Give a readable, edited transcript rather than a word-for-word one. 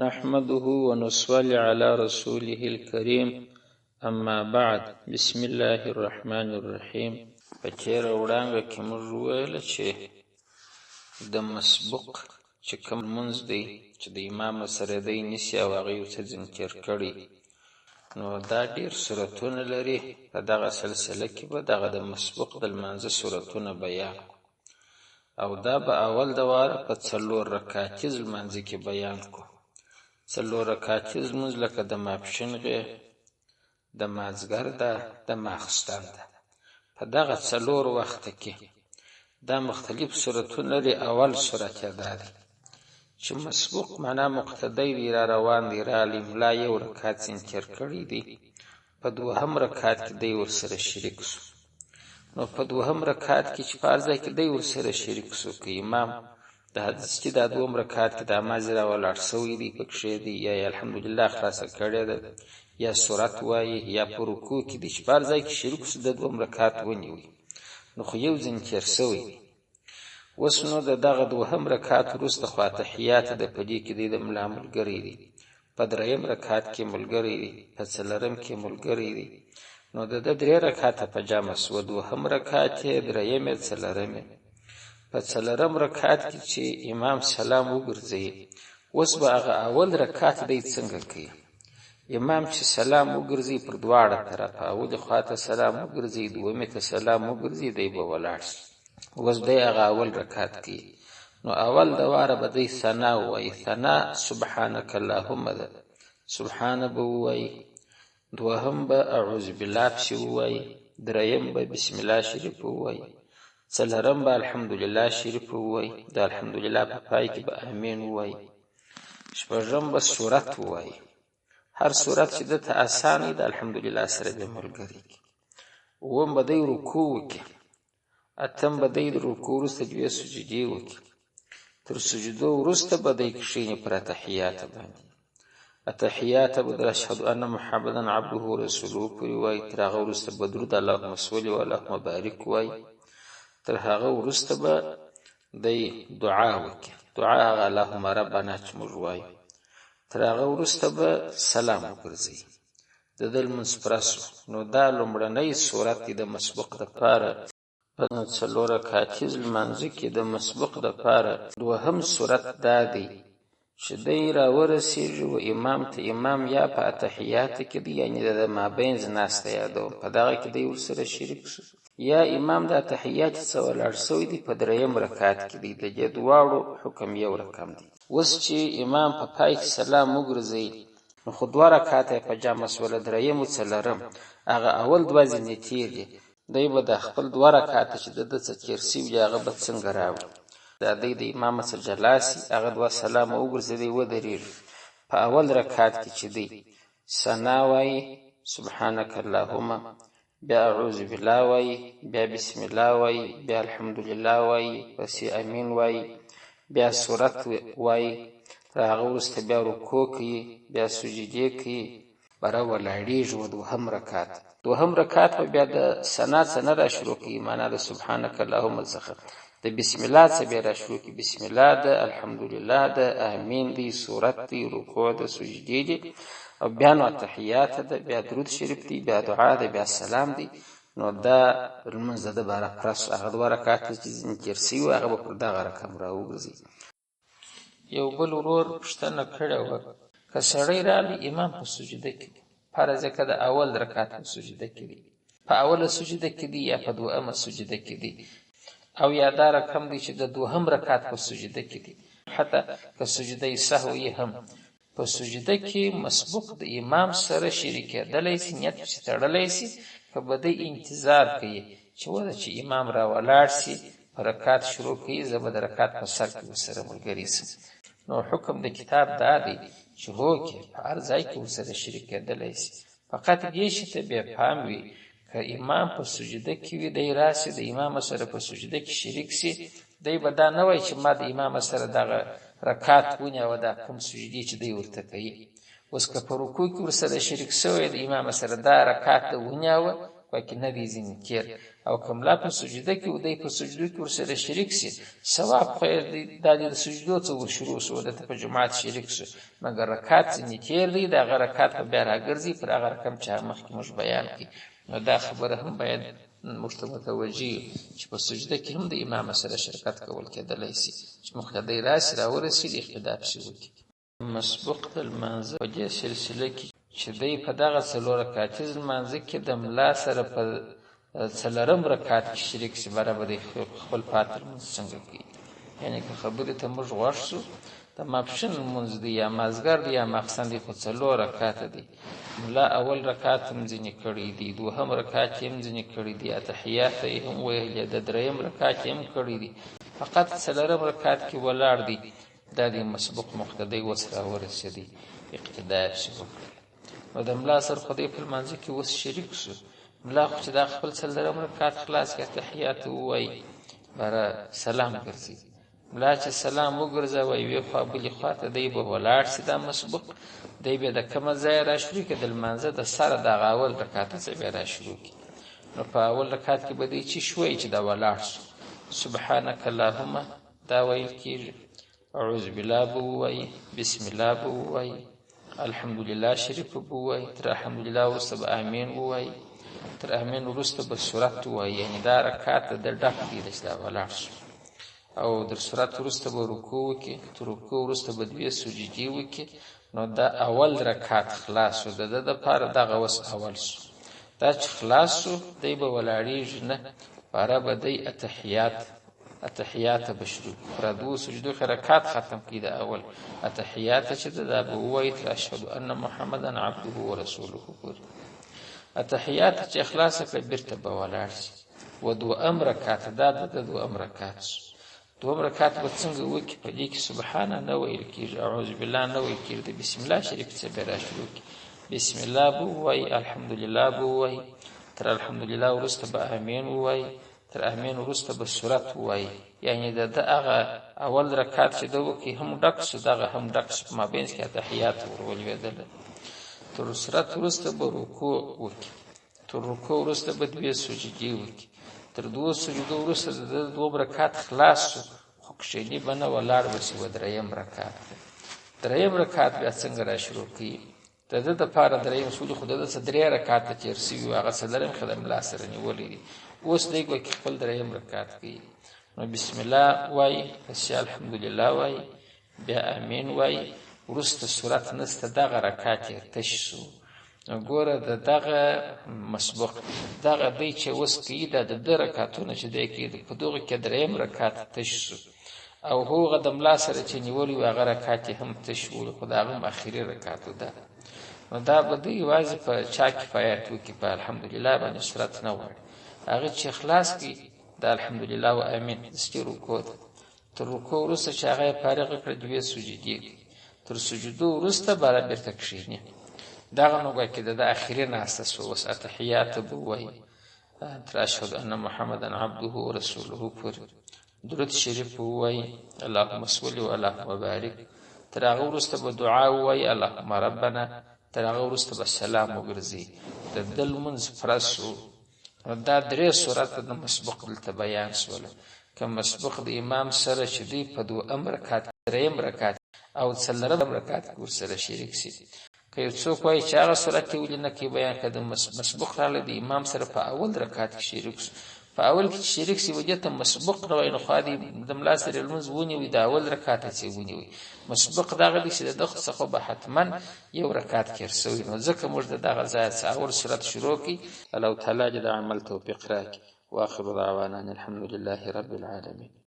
نحمده ونصلي على رسوله الكريم اما بعد بسم الله الرحمن الرحیم. په تېر وړاندې کې موږ وویل چې د مسبوق چې کوم منځ دی چې د امام سره دی نسی او هغه یو څه ذکر کړي، نو دا ډیر سورتونه لري. په دغه سلسله کې به دغه د مسبوق د لمانځه سورتونه بیان او دا به اول د واره په 4 رکعاتي لمانځه کې بیان کو. 4 رکعاتي لمونځ لکه د ماپښینغې، د مازګر ده، د ماخستن ده. په دغه 4 وخته کې دا مختلف سورتونه لري. اول سورت یې دا دی چې مسبوق معنا مقتدی دی، را روان دی، را املا یو رکعت انکر کړی دی، په دوهم رکعت کې دی ورسره شریک شو. نو په دوهم رکعت کې چې فرض کې دی ورسره شریک شو، که امام د حدیث چې د دوم رکعت کې د مازرا ولاړ سوی دی پکښې دی، یا الحمدلله خلاصه کړی ده، یا سورت وایي، یا په رکوع کې دی چې فرض کې شریک شو د دوم رکعت ونیوي، نو خو یو ځین تیر سوی دی. اوس نو د دغه دوهم رکعت وروسته خو تحیات د پدې کې دی د ملا ملګری دی، په دریم رکعت کې ملګری دی، په څلورم کې ملګری دی. نو د 3 رکعاته په جمع سو، دوهم رکعت دریم څلورم. په څلورم رکعت کې چې امام سلام وګرځي، اوس به هغه اول رکعت دی څنګه کوي؟ امام چې سلام وګرځي پر دواړه طرفه، اول خواته سلام وګرځي، دومه ته سلام وګرځي، دی به ولاړ شي. اوس دی هغه اول رکعت کې، نو اول د واره به دی ثنا وایي، ثنا سبحانك اللهم ده، سبحان به وایي، دوهم به اعوذ بالله پسې وایي، دریم به بسم الله شریف وایي، څلورم به الحمدلله شریف وایي، د الحمدلله په پای کې به امین وایي، شپږم به سورت وایي. هر سورت چې دته آسان دی د الحمدلله سره به ملګری کی. اوم به دی رکوع وکي، اتم به دی رکوع وروسته 2 سجدې وکي، تر سجدو وروسته به دی کښیني پر تحیات باندې. التحیات به اشهد ان محمدا عبده ورسوله پوری وایي، تر هغه وروسته به درود اللهم صل و اللهم بارک وایي، تر هغه وروسته به دی دعا وکي، دعا هغه اللهم ربنا چې موږ وایو، تر هغه وروسته به سلام وګرځي، د دل منسپرسو. نو دا لومړنۍ سورت د مسبوق د پاره په 4 رکعاتي لمانځه کې د مسبوق د پاره. دوهم سورت دا دی چې دی را ورسیږي و امام ته، امام یا په تحیات کې دی، یعنی د مابین ناسته یادو په دغه کې دی ورسره شریک شو، یا امام د تحیات څخه ولاړ سوی دی په دریم رکعت کې دی، د دواړو حکم یو رقم دی. اوس چې امام په پای کې سلام وګرځي، نو خو 2 رکعات په جمع سول، دریم او څلورم هغه اول 2 ځینې تیر دي، دی به د خپل 2 رکعات چې د څه تیر سی وي هغه به څنګه راوړي. دا دی د امام سره جلاسي، هغه 2 سلام وګرځي و درېږي. په اول رکعت کې چې دی ثنا وایي، سبحانك اللهم، بیا اعوذ بالله وایي، بیا بسم الله وایي، بیا الحمدلله وایي، پس امین وایي، بیا سورت وایي، تر هغه وروسته بیا رکوع کوي، بیا سجدې کوي، بره ولاړېږي و دوهم رکعت. دوهم رکعت به بیا د ثنا څخه را شروع کوي، معنا د سبحانك اللهم څخه، د بسم الله څخه بیا را شروع کوي، بسم الله د الحمدلله د امین دی، سورت دی، رکوع د سجدې دی، او بیا نو تحیات ده، بیا درود شریف دی، بیا دعا ده، بیا سلام دی. نو دا لمونځ د باره پرس هغه 2 رکعات چې ذکر سی و هغه به پر دغه رقم راوګرځي. یو بل ورور پوښتنه کړې وه، که سړی راغلی امام په سجده کې، فرض یې که د اول رکعت په سجده کې دی، په اوله سجده کې دی یا په دویمه سجده کې دی، او یا دا رقم دی چې د دوهم رکعت په سجده کې دی، حتی که سجده سهو یې هم په سجده کې مسبوق د امام سره شریکېدلی سي، نیت پسې تړلی سي، که به دی انتظار کوي چې وده چې امام را ولاړ سي، په رکعت شروع کوي، زه به د رکعت په سر کې ورسره ملګری سم. نو حکم د کتاب دا دی چې هوکې په هر ځای کې ورسره شریکېدلی سي، فقط دې شي ته بیا پام وي، که امام په سجده کې وي دی راسي د امام سره په سجده کې شریک سي، دی به دا نه وایي چې ما د امام سره دغه رکعت ونیوه، دا کوم سجدې چې دی ورته کوي. اوس که په رکوع کې ورسره شریک سوی د امام سره دا رکعت ونیوه، پکې نه دی ځینې کېر، او که ملا په سجده کې و دی په سجدو کې ورسره شریک سي ثواب خو یې د سجدو څخه شروع سو د په جماعت شریک سو مګر رکعت ځینې تېر دی دغه رکعت په بیا راګرځي پر هغه رقم چې مخکې موږ بیان کړي نو دا خبره هم باید موږ ته متوجه چې په سجده کې هم د امام سره شرکت کول کېدلی سي چې مقتدی راسي راورسېږي اقتدا پسې وکړي مسبوق د لمانځه په دې سلسله کې چې دی په دغه څلور رکعتیز لمانځه کې د ملا سره په څلورم رکعت کې شریک سي برابر خپل پاتې لمونځ څنګه کوي یعنې که خبرې ته موږ غوږ شو د ماپښین لمونځ دی یا مازدیګر دی یا ماخستن دی خو څلور رکعته دی ملا اول رکعت هم ځینې کړی دی دوهم رکعت یې هم ځینې کړی دی اتحیات یې هم ویلې د دریم رکعت یې هم کړی دی فقط څلورم رکعت کې ولاړ دی دا د مسبوق مقتدی اوس راورسېدی اقتدا یې پسې وکړي نو د ملا سره خو دی په لمانځه کې اوس شریک سو ملا خو چې دا خپل څلورم رکعت خلاص کړي اتحیات ووایي بره سلام ګرځي ملا چې سلام وګرځوي یوې خوا بلې خوا ته دی به ولاړ سي دا مسبوق دی به د کومه ځایه راشروع کړي د لمانځه د سره دغه اول رکعت څخه بیا راشروع کړي نو په اول رکعت کې به دی چې شوی چې دا ولاړ سو سبحانك اللهم دا ویل کېږي اعوذ بالله به ووایي بسم الله به ووایي الحمدلله شریف به ووایي تر الحمدلله وروسته به امین ووایي تر امین وروسته به سورت ووایي یعنې دا رکعت د ډک دی چې دا ولاړ سو او در سورت وروسته به رکوع وکړي تر رکوع وروسته به دوې سجدې وکړي نو دا اول رکعت خلاص شو د ده دپاره دغه اوس اول سو دا چې خلاص سو دی به ولاړېږي نه باره به دی اتحیات به شروع پر دوو سجدو کې رکعت ختم کړي د اول اتحیات چې ده دا به ووایي تر اشهد ان محمدا عبده ورسوله پورې اتحیات چې خلاصه کړه بیرته به ولاړ شي و دوهم رکعت دا د دوهم رکعت سو دوهم رکعت به څنګه وکړي په دې کې سبحانه نه ویل کېږي اعوذ بالله نه ویل کېږي د بسم الله شریف څخه بیا راشروع کړي بسم الله به ووایي الحمدلله به ووایي تر الحمدلله وروسته به امین ووایي تر امین وروسته به سورت ووایي یعنې د ده هغه اول رکعت چې ده وکړي هم ډک سو دغه هم ډک سو په مابینځ کې اتحیات ورولوېدله تر سورت وروسته به رکوع وکړي تر رکوع وروسته به دوې سجدې وکړي تر دوو سجدو وروسته د ده دوم رکعت خلاص سو خو کښېني به نه ولاړ به سي و دریم رکعت دریم رکعت بیا څنګه راشروع کوي د ده دپاره دریم سولي خو د ده څه درې رکعته تېر سوي وو هغه څلرم ښه د ملا سره نیولی دي اوس دی ګویا خپل دریم رکعت کوي نو بسم الله وایي پسې الحمدلله وایي بیا امین وایي وروسته صورت نسته دغه رکعت یې تش سو نو ګوره د دغه مسبوق دغه دی چې اوس کوي دا د ده رکعتونه چې دی کوي په دغو کې دریم رکعت تش سو او هغه د ملا سره چې نیولی وو هغه رکعت یې هم تش وو خو د هغه هم اخري رکعت ده نو دا به دی یوازې په چا کفایت وکړي په الحمدلله باندې صورت نه غواړي هغه چې خلاص کړي د الحمدلله و امین دستې رکوع ده تر رکوع وروسته چې هغه یې فارغه کړه دوې سجدې تر سجدو وروسته بیا بېرته کښېني دغه نو ګویا کې د ده اخري ناسته سوه اوس اتحیات به ووایي تر اشهد ان محمدا عبده ورسوله پورې درود شریف به ووایي اللهم صل اللهم بارک تر هغه وروسته به دعا ووایي اللهم ربنا تر هغه وروسته به سلام وګرځي د ده لمونځ پوره سو دا درې صورته د مسبوق دلته بیان سوله که مسبوق د امام سره چې دوی په دوهم رکعت دریم رکعت او څلورم رکعت کې ورسره شریک سي که یو څوک وایي چې هغه صورت یې ولې نه کوي بیان که د مسبوق راغلی د امام سره په اول رکعت کې شریک سو په اول کې شریک سي وجه ته مسبوق نه وایي نو خوا دې د ملا سره لمونځ ونیوي د اول رکعت یې ونیوي مسبوق دغه دی چې د ده څخه به حتما یو رکعت کې رسوي نو ځکه موږ د دغه ځایه څخه اول صورت شروع کړي الله تعالی دې د عمل توفیق راکړي واخر دعوانا الحمد لله رب العالمين